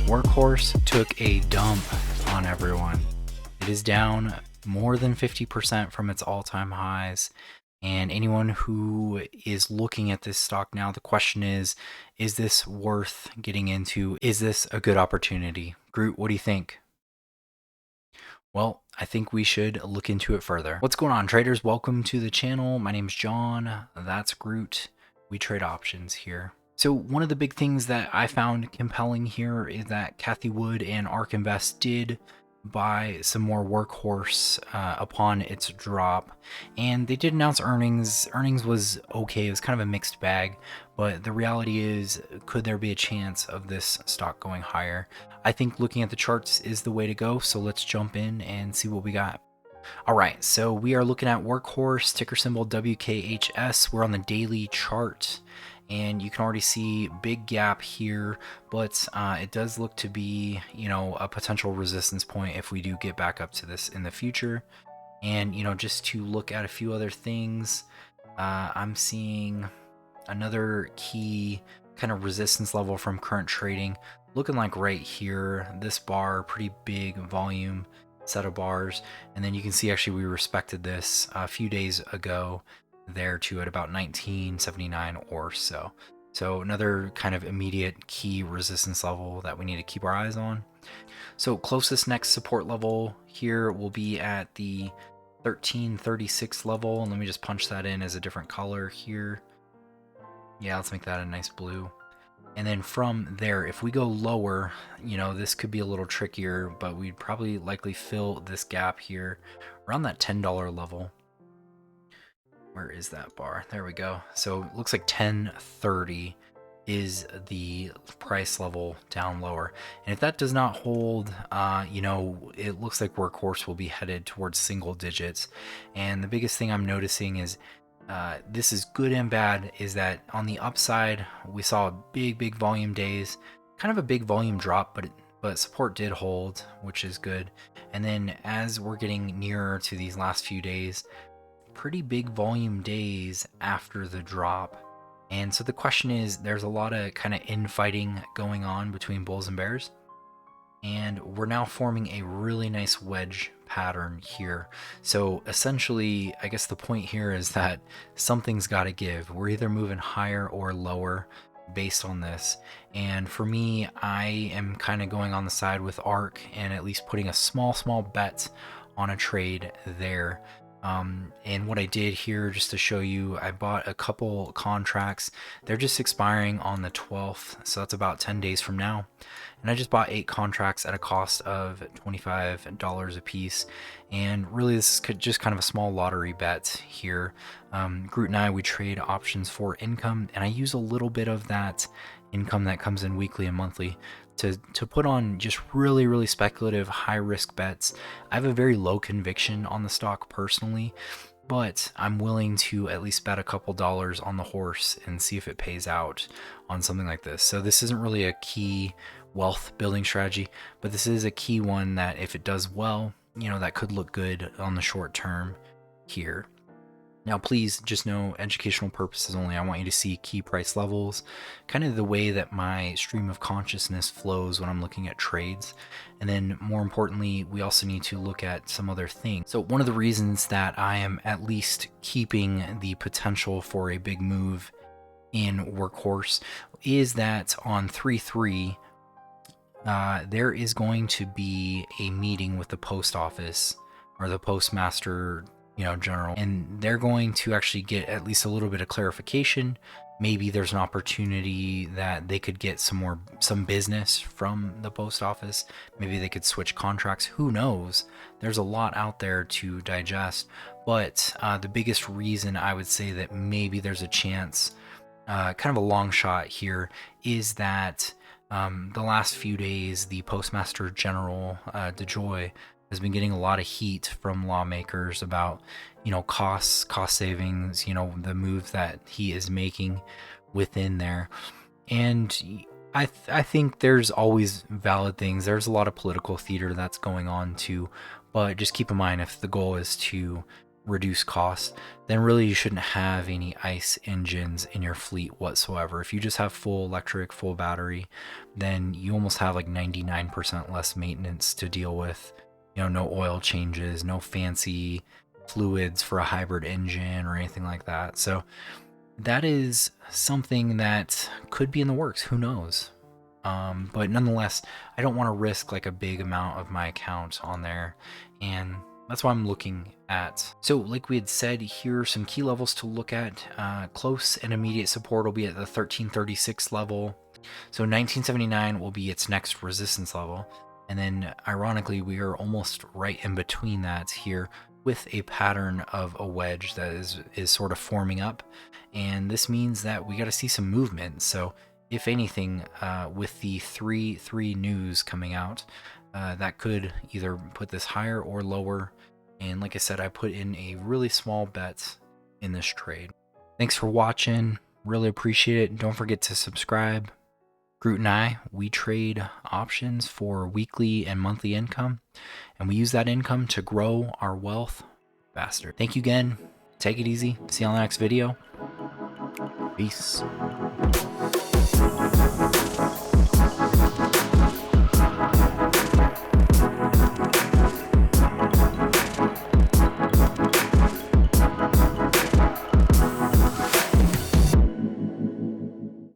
Workhorse took a dump on everyone. It is down more than 50% from its all-time highs. And anyone who is looking at this stock now, the question is this worth getting into? Is this a good opportunity? Groot, what do you think? Well, I think we should look into it further. What's going on, traders? Welcome to the channel. My name's John. That's Groot. We trade options here. So one of the big things that I found compelling here is that Cathie Wood and ARK Invest did buy some more Workhorse upon its drop, and they did announce earnings. Earnings was okay. It was kind of a mixed bag, but the reality is, could there be a chance of this stock going higher? I think looking at the charts is the way to go, so let's jump in and see what we got. All right, so we are looking at Workhorse, ticker symbol WKHS. We're on the daily chart, and you can already see big gap here, but it does look to be, you know, a potential resistance point if we do get back up to this in the future. And, you know, just to look at a few other things, I'm seeing another key kind of resistance level from current trading looking like right here, this bar, pretty big volume set of bars, and then you can see actually we respected this a few days ago there too at about 1979 or so. So another kind of immediate key resistance level that we need to keep our eyes on. So closest next support level here will be at the 1336 level, and let me just punch that in as a different color here. Yeah, let's make that a nice blue. And then from there, if we go lower, you know, this could be a little trickier, but we'd probably likely fill this gap here around that $10 level. Where is that bar? There we go. So it looks like 1030 is the price level down lower. And if that does not hold, you know, it looks like Workhorse will be headed towards single digits. And the biggest thing I'm noticing is this is good and bad, is that on the upside we saw big volume days, kind of a big volume drop, but support did hold, which is good. And then as we're getting nearer to these last few days, pretty big volume days after the drop. And so the question is, there's a lot of kind of infighting going on between bulls and bears, and we're now forming a really nice wedge pattern here. So essentially, I guess the point here is that something's got to give. We're either moving higher or lower based on this. And for me, I am kind of going on the side with ARK and at least putting a small bet on a trade there. And what I did here, just to show you, I bought a couple contracts. They're just expiring on the 12th, so that's about 10 days from now. And I just bought 8 contracts at a cost of $25 a piece. And really, this is just kind of a small lottery bet here. Groot and I, we trade options for income, and I use a little bit of that income that comes in weekly and monthly to put on just really speculative high risk bets. I have a very low conviction on the stock personally, but I'm willing to at least bet a couple dollars on the horse and see if it pays out on something like this. So this isn't really a key wealth building strategy, but this is a key one that if it does well, you know, that could look good on the short term here. Now, please just know, educational purposes only. I want you to see key price levels, kind of the way that my stream of consciousness flows when I'm looking at trades. And then more importantly, we also need to look at some other things. So one of the reasons that I am at least keeping the potential for a big move in Workhorse is that on 3/3, there is going to be a meeting with the post office or the postmaster, you know, general, and they're going to actually get at least a little bit of clarification. Maybe there's an opportunity that they could get some business from the post office. Maybe they could switch contracts. Who knows? There's a lot out there to digest. But the biggest reason I would say that maybe there's a chance, kind of a long shot here, is that the last few days, the Postmaster General, DeJoy, has been getting a lot of heat from lawmakers about, you know, cost savings, you know, the move that he is making within there. And I think there's always valid things. There's a lot of political theater that's going on too, but just keep in mind, if the goal is to reduce costs, then really you shouldn't have any ICE engines in your fleet whatsoever. If you just have full electric, full battery, then you almost have like 99% less maintenance to deal with. You know, no oil changes, no fancy fluids for a hybrid engine or anything like that. So that is something that could be in the works. Who knows? But nonetheless, I don't want to risk like a big amount of my account on there, and that's why I'm looking at. So like we had said, here are some key levels to look at. Close and immediate support will be at the 1336 level. So 1979 will be its next resistance level. And then ironically, we are almost right in between that here with a pattern of a wedge that is sort of forming up. And this means that we got to see some movement. So if anything, with the 3-3 news coming out, that could either put this higher or lower. And like I said, I put in a really small bet in this trade. Thanks for watching. Really appreciate it. Don't forget to subscribe. Groot and I, we trade options for weekly and monthly income, and we use that income to grow our wealth faster. Thank you again. Take it easy. See you on the next video. Peace.